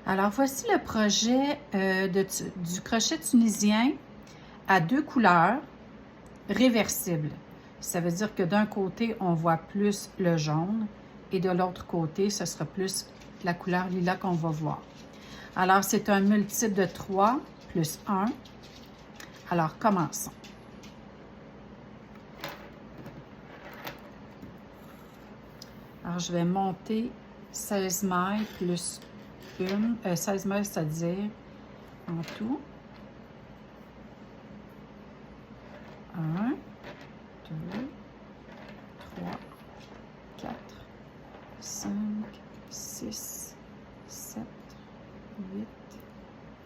Alors, voici le projet du crochet tunisien à 2 couleurs réversibles. Ça veut dire que d'un côté, on voit plus le jaune et de l'autre côté, ce sera plus la couleur lilas qu'on va voir. Alors, c'est un multiple de 3 plus 1. Alors, commençons. Alors, je vais monter 16 mailles plus 16 mailles, c'est-à-dire en tout. 1, 2, 3, 4, 5, 6, 7, 8,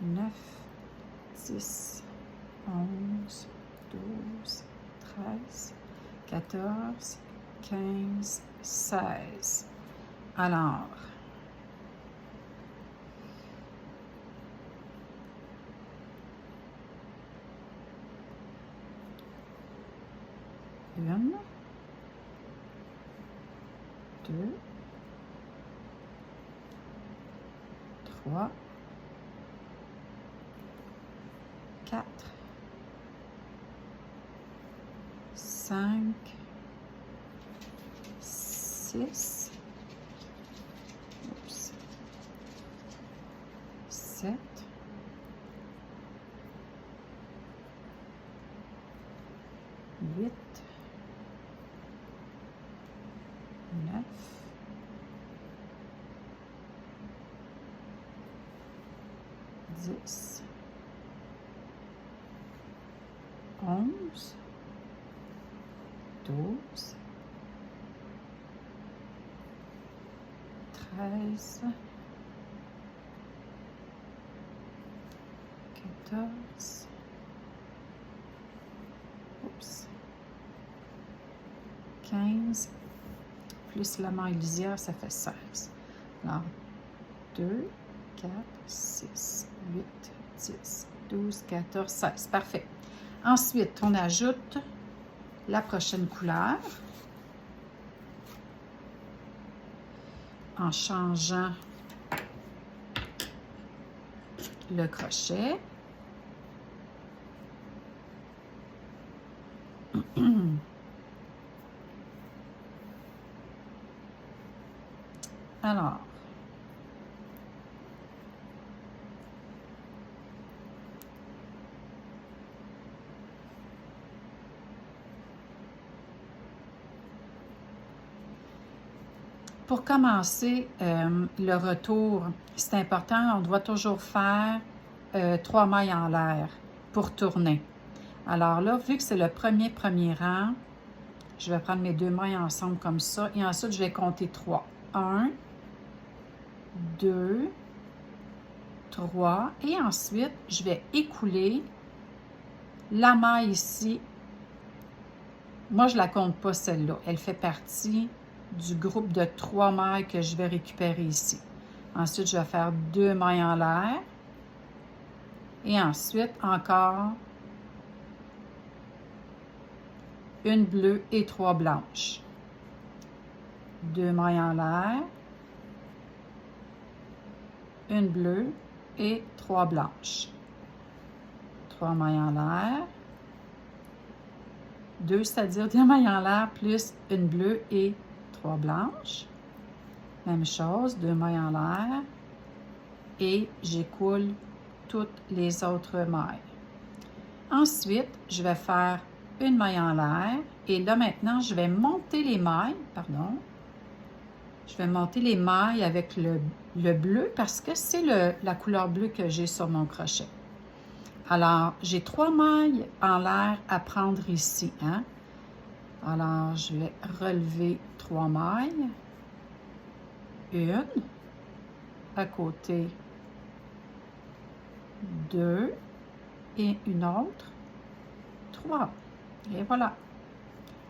9, 10, 11, 12, 13, 14, 15, 16. Alors, une, 2, 3, 4, 5, 6, 7, 8, 9, 10, 11, 12, 13, 14, 15, plus la maille lisière, ça fait 16. Alors, 2, 4, 6, 8, 10, 12, 14, 16. Parfait. Ensuite, on ajoute la prochaine couleur en changeant le crochet. Alors, pour commencer le retour, c'est important, on doit toujours faire 3 mailles en l'air pour tourner. Alors là, vu que c'est le premier rang, je vais prendre mes 2 mailles ensemble comme ça et ensuite je vais compter 3. 1, 2, 3 et ensuite je vais écouler la maille ici. Moi, je ne la compte pas celle-là. Elle fait partie du groupe de 3 mailles que je vais récupérer ici. Ensuite, je vais faire 2 mailles en l'air. Et ensuite, encore une bleue et 3 blanches. 2 mailles en l'air. Une bleue et 3 blanches. 3 mailles en l'air. 2, c'est-à-dire 2 mailles en l'air plus une bleue et 3 blanches. Même chose, 2 mailles en l'air. Et j'écoule toutes les autres mailles. Ensuite, je vais faire une maille en l'air. Et là, maintenant, je vais monter les mailles. Pardon. Je vais monter les mailles avec le bleu parce que c'est la couleur bleue que j'ai sur mon crochet. Alors, j'ai 3 mailles en l'air à prendre ici. Hein? Alors, je vais relever 3 mailles. Une. À côté. 2. Et une autre. 3. Et voilà.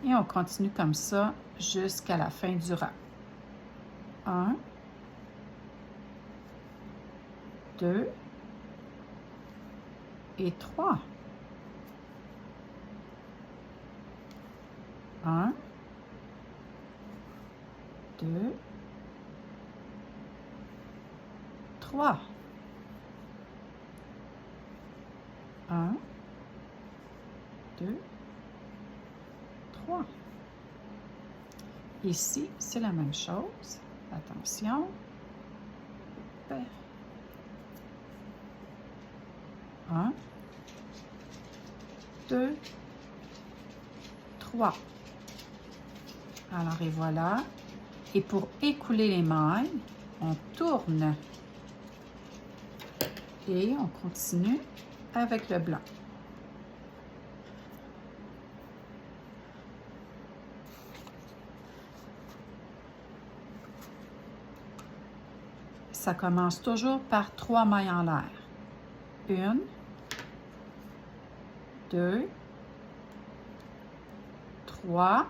Et on continue comme ça jusqu'à la fin du rang. 1. 2. Et 3. 1, 2, 3. 1, 2, 3. Ici, c'est la même chose. Attention. 1, 2, 3. Alors, et voilà. Et pour écouler les mailles, on tourne et on continue avec le blanc. Ça commence toujours par 3 mailles en l'air. 1, 2, 3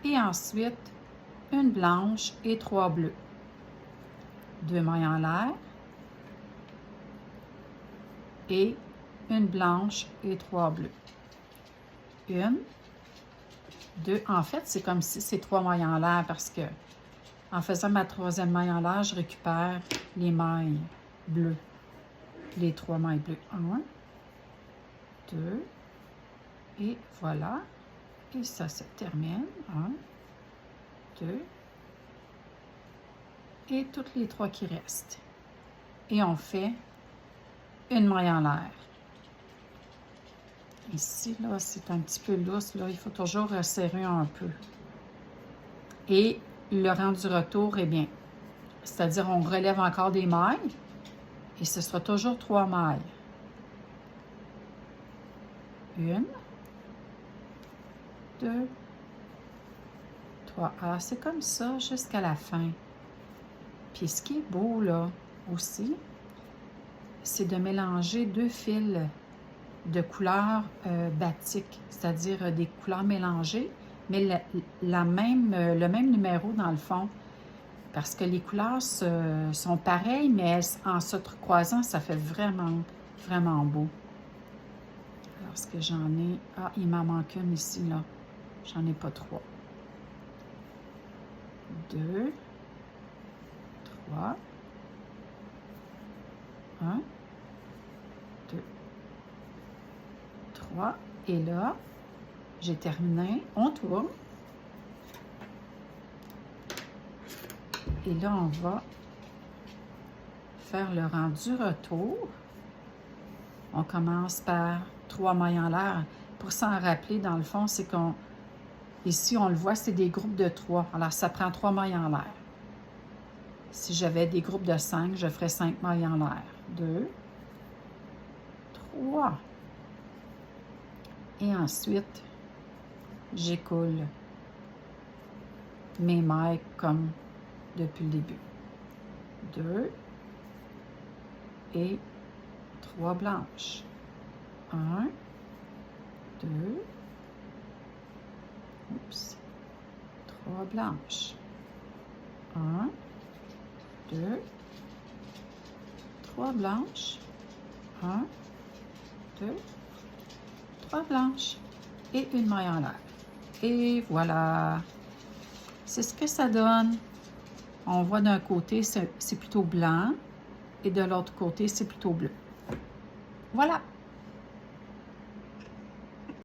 et ensuite une blanche et 3 bleus. 2 mailles en l'air et une blanche et 3 bleus. 1, 2, en fait, c'est comme si c'est 3 mailles en l'air parce que en faisant ma 3e maille en l'air, je récupère les mailles bleues, les 3 mailles bleues. 1, 2, et voilà. Et ça se termine. 1, 2, et toutes les 3 qui restent. Et on fait une maille en l'air. Ici, là, c'est un petit peu lousse. Là, il faut toujours resserrer un peu. Et le rang du retour est bien. C'est-à-dire, on relève encore des mailles et ce sera toujours 3 mailles. 1, 2, 3. Alors, c'est comme ça jusqu'à la fin. Puis, ce qui est beau, là, aussi, c'est de mélanger 2 fils de couleurs batik, c'est-à-dire des couleurs mélangées, mais le même numéro dans le fond, parce que les couleurs sont pareilles, mais en se croisant, ça fait vraiment, vraiment beau. Alors, ce que j'en ai... Ah, il m'en manque une ici, là. J'en ai pas 3. 2, 3, 1, 2, 3, et là, j'ai terminé, on tourne, et là, on va faire le rang du retour. On commence par 3 mailles en l'air. Pour s'en rappeler, dans le fond, c'est qu'on, ici, on le voit, c'est des groupes de 3. Alors, ça prend 3 mailles en l'air. Si j'avais des groupes de 5, je ferais 5 mailles en l'air. 2, 3. Et ensuite, j'écoule mes mailles comme depuis le début. 2 et 3 blanches. 1, 2, oups, 3 blanches. 1, 2, 3 blanches. 1, 2, 3 blanches et une maille en l'air. Et voilà, c'est ce que ça donne. On voit d'un côté, c'est plutôt blanc et de l'autre côté, c'est plutôt bleu. Voilà.